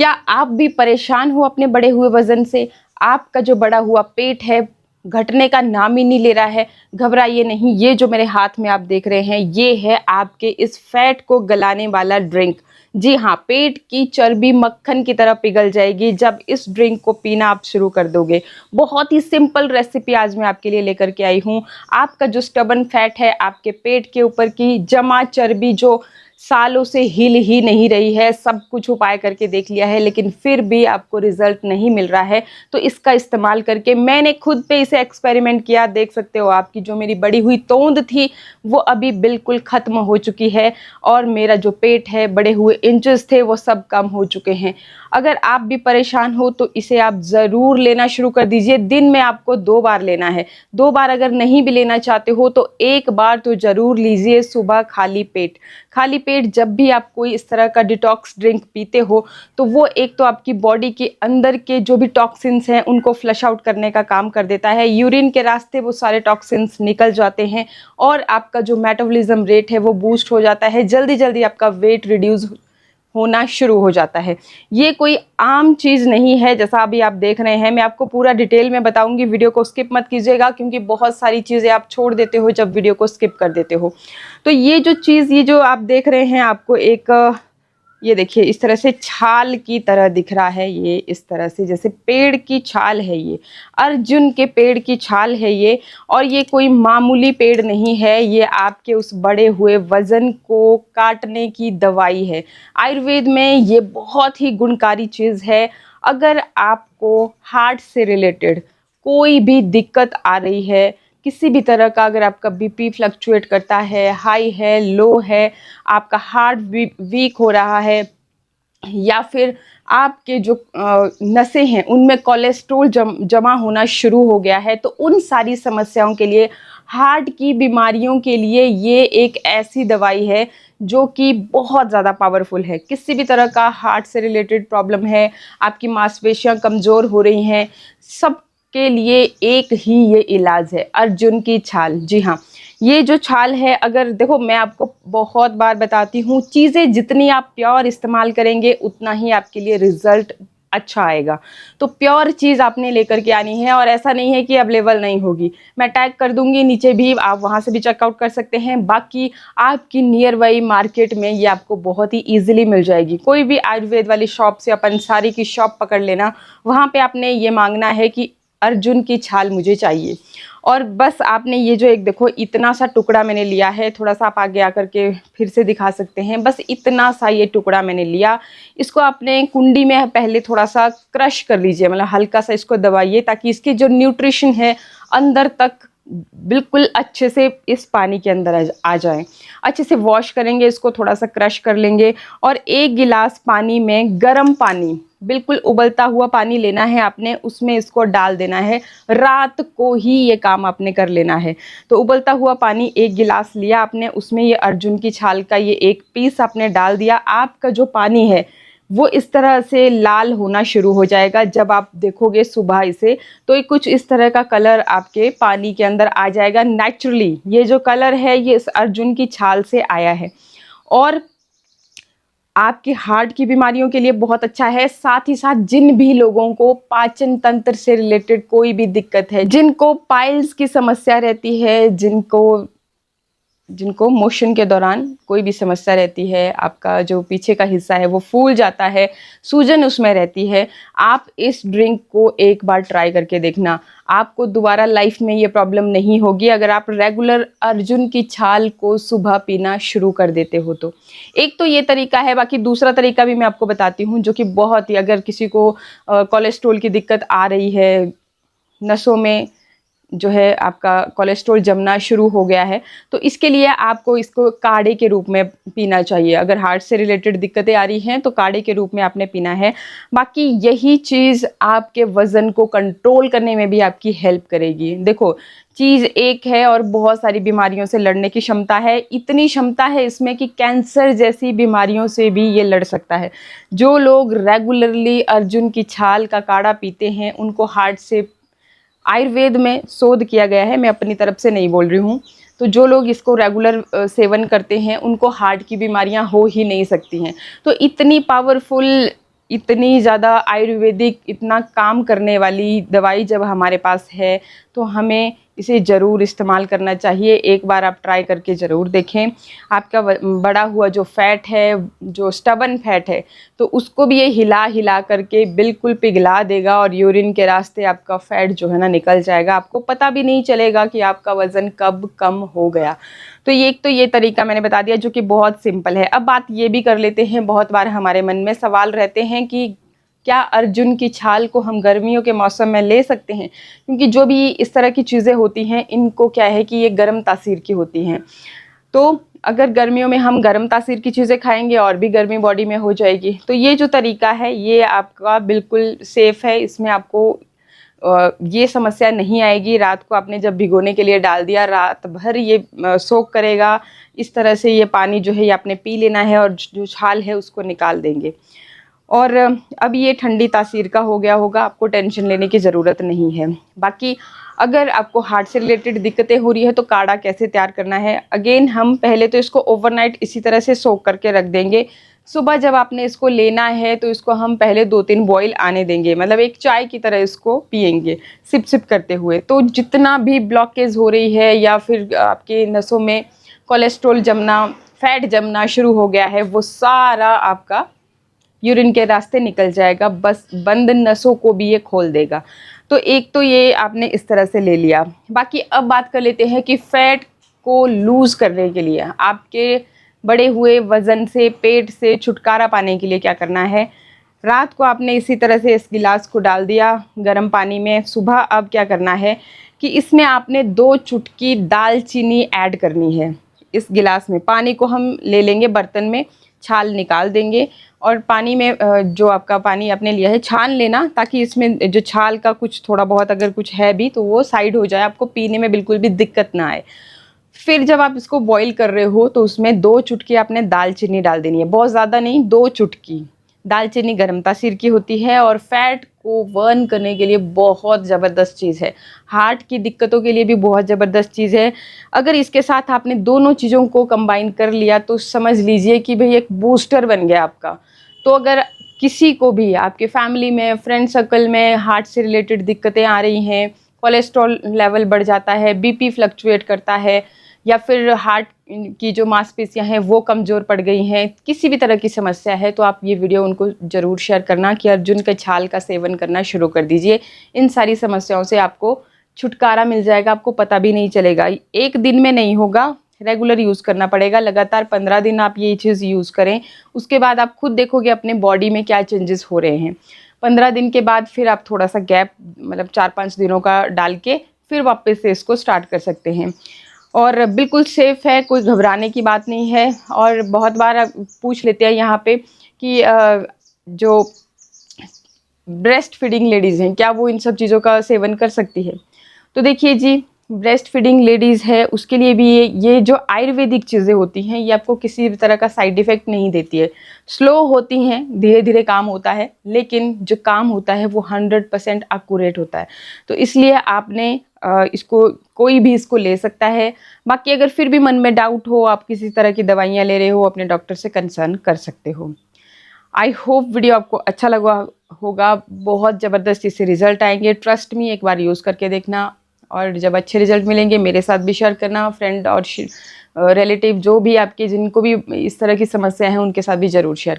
क्या आप भी परेशान हो अपने बढ़े हुए वज़न से? आपका जो बढ़ा हुआ पेट है, घटने का नाम ही नहीं ले रहा है। घबराइए नहीं, ये जो मेरे हाथ में आप देख रहे हैं, ये है आपके इस फैट को गलाने वाला ड्रिंक। जी हाँ, पेट की चर्बी मक्खन की तरह पिघल जाएगी जब इस ड्रिंक को पीना आप शुरू कर दोगे। बहुत ही सिंपल रेसिपी आज मैं आपके लिए लेकर के आई हूँ। आपका जो स्टबर्न फैट है, आपके पेट के ऊपर की जमा चर्बी जो सालों से हिल ही नहीं रही है, सब कुछ उपाय करके देख लिया है लेकिन फिर भी आपको रिजल्ट नहीं मिल रहा है, तो इसका इस्तेमाल करके मैंने खुद पे इसे एक्सपेरिमेंट किया। देख सकते हो आपकी जो मेरी बढ़ी हुई तोंद थी वो अभी बिल्कुल ख़त्म हो चुकी है और मेरा जो पेट है, बढ़े हुए इंचेस थे वो सब कम हो चुके हैं। अगर आप भी परेशान हो तो इसे आप ज़रूर लेना शुरू कर दीजिए। दिन में आपको 2 बार लेना है। 2 बार अगर नहीं भी लेना चाहते हो तो 1 बार तो ज़रूर लीजिए सुबह खाली पेट। खाली पेट जब भी आप कोई इस तरह का डिटॉक्स ड्रिंक पीते हो तो वो एक तो आपकी बॉडी के अंदर के जो भी टॉक्सिन्स हैं उनको फ्लश आउट करने का काम कर देता है। यूरिन के रास्ते वो सारे टॉक्सिन्स निकल जाते हैं और आपका जो मेटाबॉलिज्म रेट है वो बूस्ट हो जाता है। जल्दी जल्दी आपका वेट रिड्यूस होना शुरू हो जाता है। ये कोई आम चीज़ नहीं है जैसा अभी आप देख रहे हैं। मैं आपको पूरा डिटेल में बताऊंगी, वीडियो को स्किप मत कीजिएगा क्योंकि बहुत सारी चीज़ें आप छोड़ देते हो जब वीडियो को स्किप कर देते हो। तो ये जो चीज़, ये जो आप देख रहे हैं, आपको एक ये देखिए इस तरह से छाल की तरह दिख रहा है। ये इस तरह से जैसे पेड़ की छाल है, ये अर्जुन के पेड़ की छाल है ये। और ये कोई मामूली पेड़ नहीं है, ये आपके उस बढ़े हुए वज़न को काटने की दवाई है। आयुर्वेद में ये बहुत ही गुणकारी चीज़ है। अगर आपको हार्ट से रिलेटेड कोई भी दिक्कत आ रही है, किसी भी तरह का, अगर आपका बीपी फ्लक्चुएट करता है, हाई है, लो है, आपका हार्ट वीक हो रहा है, या फिर आपके जो नसें हैं उनमें कोलेस्ट्रॉल जमा होना शुरू हो गया है, तो उन सारी समस्याओं के लिए, हार्ट की बीमारियों के लिए ये एक ऐसी दवाई है जो कि बहुत ज़्यादा पावरफुल है। किसी भी तरह का हार्ट से रिलेटेड प्रॉब्लम है, आपकी मांसपेशियां कमज़ोर हो रही हैं, सब के लिए एक ही ये इलाज है, अर्जुन की छाल। जी हाँ, ये जो छाल है, अगर देखो मैं आपको बहुत बार बताती हूँ, चीज़ें जितनी आप प्योर इस्तेमाल करेंगे उतना ही आपके लिए रिजल्ट अच्छा आएगा। तो प्योर चीज़ आपने लेकर के आनी है और ऐसा नहीं है कि अवेलेबल नहीं होगी। मैं टैग कर दूंगी नीचे भी, आप वहाँ से भी चेकआउट कर सकते हैं। बाकी आपकी नियर बाई मार्केट में ये आपको बहुत ही ईजिली मिल जाएगी। कोई भी आयुर्वेद वाली शॉप से, अपन सारी की शॉप पकड़ लेना, वहाँ पे आपने ये मांगना है कि अर्जुन की छाल मुझे चाहिए। और बस आपने ये जो एक देखो इतना सा टुकड़ा मैंने लिया है, थोड़ा सा आप आगे आकर के फिर से दिखा सकते हैं, बस इतना सा ये टुकड़ा मैंने लिया। इसको आपने कुंडी में पहले थोड़ा सा क्रश कर लीजिए, मतलब हल्का सा इसको दबाइए ताकि इसकी जो न्यूट्रिशन है अंदर तक बिल्कुल अच्छे से इस पानी के अंदर आ जाए। अच्छे से वॉश करेंगे इसको, थोड़ा सा क्रश कर लेंगे और 1 गिलास पानी में, गर्म पानी, बिल्कुल उबलता हुआ पानी लेना है आपने, उसमें इसको डाल देना है। रात को ही ये काम आपने कर लेना है। तो उबलता हुआ पानी 1 गिलास लिया आपने, उसमें ये अर्जुन की छाल का ये एक पीस आपने डाल दिया। आपका जो पानी है वो इस तरह से लाल होना शुरू हो जाएगा। जब आप देखोगे सुबह इसे, तो ये कुछ इस तरह का कलर आपके पानी के अंदर आ जाएगा नेचुरली। ये जो कलर है ये इस अर्जुन की छाल से आया है और आपके हार्ट की बीमारियों के लिए बहुत अच्छा है। साथ ही साथ जिन भी लोगों को पाचन तंत्र से रिलेटेड कोई भी दिक्कत है, जिनको पाइल्स की समस्या रहती है, जिनको मोशन के दौरान कोई भी समस्या रहती है, आपका जो पीछे का हिस्सा है वो फूल जाता है, सूजन उसमें रहती है, आप इस ड्रिंक को एक बार ट्राई करके देखना। आपको दोबारा लाइफ में ये प्रॉब्लम नहीं होगी अगर आप रेगुलर अर्जुन की छाल को सुबह पीना शुरू कर देते हो तो। एक तो ये तरीका है, बाकी दूसरा तरीका भी मैं आपको बताती हूँ जो कि बहुत ही, अगर किसी को कोलेस्ट्रॉल की दिक्कत आ रही है, नसों में जो है आपका कोलेस्ट्रॉल जमना शुरू हो गया है, तो इसके लिए आपको इसको काढ़े के रूप में पीना चाहिए। अगर हार्ट से रिलेटेड दिक्कतें आ रही हैं तो काढ़े के रूप में आपने पीना है। बाकी यही चीज़ आपके वज़न को कंट्रोल करने में भी आपकी हेल्प करेगी। देखो, चीज़ एक है और बहुत सारी बीमारियों से लड़ने की क्षमता है। इतनी क्षमता है इसमें कि कैंसर जैसी बीमारियों से भी ये लड़ सकता है। जो लोग रेगुलरली अर्जुन की छाल का काढ़ा पीते हैं उनको हार्ट से, आयुर्वेद में शोध किया गया है, मैं अपनी तरफ से नहीं बोल रही हूँ, तो जो लोग इसको रेगुलर सेवन करते हैं उनको हार्ट की बीमारियां हो ही नहीं सकती हैं। तो इतनी पावरफुल इतनी ज़्यादा आयुर्वेदिक, इतना काम करने वाली दवाई जब हमारे पास है तो हमें इसे ज़रूर इस्तेमाल करना चाहिए। एक बार आप ट्राई करके ज़रूर देखें। आपका बड़ा हुआ जो फैट है, जो स्टबन फैट है, तो उसको भी ये हिला हिला करके बिल्कुल पिघला देगा और यूरिन के रास्ते आपका फैट जो है ना निकल जाएगा। आपको पता भी नहीं चलेगा कि आपका वज़न कब कम हो गया। तो ये तरीका मैंने बता दिया जो कि बहुत सिंपल है। अब बात ये भी कर लेते हैं, बहुत बार हमारे मन में सवाल रहते हैं कि क्या अर्जुन की छाल को हम गर्मियों के मौसम में ले सकते हैं? क्योंकि जो भी इस तरह की चीज़ें होती हैं, इनको क्या है कि ये गर्म तासीर की होती हैं। तो अगर गर्मियों में हम गर्म तासीर की चीज़ें खाएंगे और भी गर्मी बॉडी में हो जाएगी। तो ये जो तरीका है ये आपका बिल्कुल सेफ़ है। इसमें आपको ये समस्या नहीं आएगी। रात को आपने जब भिगोने के लिए डाल दिया, रात भर ये सोक करेगा। इस तरह से ये पानी जो है ये आपने पी लेना है और जो छाल है उसको निकाल देंगे। और अब ये ठंडी तासीर का हो गया होगा, आपको टेंशन लेने की ज़रूरत नहीं है। बाकी अगर आपको हार्ट से रिलेटेड दिक्कतें हो रही है तो काढ़ा कैसे तैयार करना है, अगेन हम पहले तो इसको ओवरनाइट इसी तरह से सोक करके रख देंगे। सुबह जब आपने इसको लेना है तो इसको हम पहले 2-3 बॉयल आने देंगे, मतलब एक चाय की तरह इसको पिएंगे सिप सिप करते हुए। तो जितना भी ब्लॉकेज हो रही है या फिर आपके नसों में कोलेस्ट्रॉल जमना, फैट जमना शुरू हो गया है, वो सारा आपका यूरिन के रास्ते निकल जाएगा। बस बंद नसों को भी ये खोल देगा। तो एक तो ये आपने इस तरह से ले लिया। बाकी अब बात कर लेते हैं कि फ़ैट को लूज़ करने के लिए, आपके बढ़े हुए वज़न से, पेट से छुटकारा पाने के लिए क्या करना है। रात को आपने इसी तरह से इस गिलास को डाल दिया गर्म पानी में। सुबह अब क्या करना है कि इसमें आपने 2 चुटकी दालचीनी ऐड करनी है। इस गिलास में पानी को हम ले लेंगे, बर्तन में छाल निकाल देंगे और पानी में जो आपका पानी आपने लिया है छान लेना, ताकि इसमें जो छाल का कुछ थोड़ा बहुत अगर कुछ है भी तो वो साइड हो जाए, आपको पीने में बिल्कुल भी दिक्कत ना आए। फिर जब आप इसको बॉईल कर रहे हो तो उसमें 2 चुटकी आपने दालचीनी डाल देनी है, बहुत ज़्यादा नहीं, 2 चुटकी। दालचीनी गर्म तासीर की होती है और फैट को बर्न करने के लिए बहुत ज़बरदस्त चीज़ है। हार्ट की दिक्कतों के लिए भी बहुत ज़बरदस्त चीज़ है। अगर इसके साथ आपने दोनों चीज़ों को कंबाइन कर लिया तो समझ लीजिए कि भाई एक बूस्टर बन गया आपका। तो अगर किसी को भी आपके फैमिली में, फ्रेंड सर्कल में हार्ट से रिलेटेड दिक्कतें आ रही हैं, कोलेस्ट्रॉल लेवल बढ़ जाता है, बीपी फ्लक्चुएट करता है, या फिर हार्ट की जो मांसपेशियां हैं वो कमज़ोर पड़ गई हैं, किसी भी तरह की समस्या है, तो आप ये वीडियो उनको ज़रूर शेयर करना कि अर्जुन के छाल का सेवन करना शुरू कर दीजिए। इन सारी समस्याओं से आपको छुटकारा मिल जाएगा, आपको पता भी नहीं चलेगा। एक दिन में नहीं होगा, रेगुलर यूज़ करना पड़ेगा। लगातार 15 दिन आप ये चीज़ यूज़ करें, उसके बाद आप खुद देखोगे अपने बॉडी में क्या चेंजेस हो रहे हैं। 15 दिन के बाद फिर आप थोड़ा सा गैप, मतलब 4-5 दिनों का डाल के फिर वापस से इसको स्टार्ट कर सकते हैं। और बिल्कुल सेफ़ है, कोई घबराने की बात नहीं है। और बहुत बार आप पूछ लेते हैं यहाँ पे कि जो ब्रेस्ट फीडिंग लेडीज़ हैं क्या वो इन सब चीज़ों का सेवन कर सकती है। तो देखिए जी, ब्रेस्ट फीडिंग लेडीज़ है उसके लिए भी ये जो आयुर्वेदिक चीज़ें होती हैं ये आपको किसी भी तरह का साइड इफ़ेक्ट नहीं देती है। स्लो होती हैं, धीरे धीरे काम होता है, लेकिन जो काम होता है वो 100% एक्यूरेट होता है। तो इसलिए आपने इसको, कोई भी इसको ले सकता है। बाकी अगर फिर भी मन में डाउट हो, आप किसी तरह की दवाइयाँ ले रहे हो, अपने डॉक्टर से कंसर्न कर सकते हो। आई होप वीडियो आपको अच्छा लगा होगा। बहुत ज़बरदस्त इससे रिज़ल्ट आएंगे, ट्रस्ट मी, एक बार यूज़ करके देखना। और जब अच्छे रिज़ल्ट मिलेंगे मेरे साथ भी शेयर करना, फ्रेंड और रिलेटिव जो भी आपके जिनको भी इस तरह की समस्या है उनके साथ भी ज़रूर शेयर करना।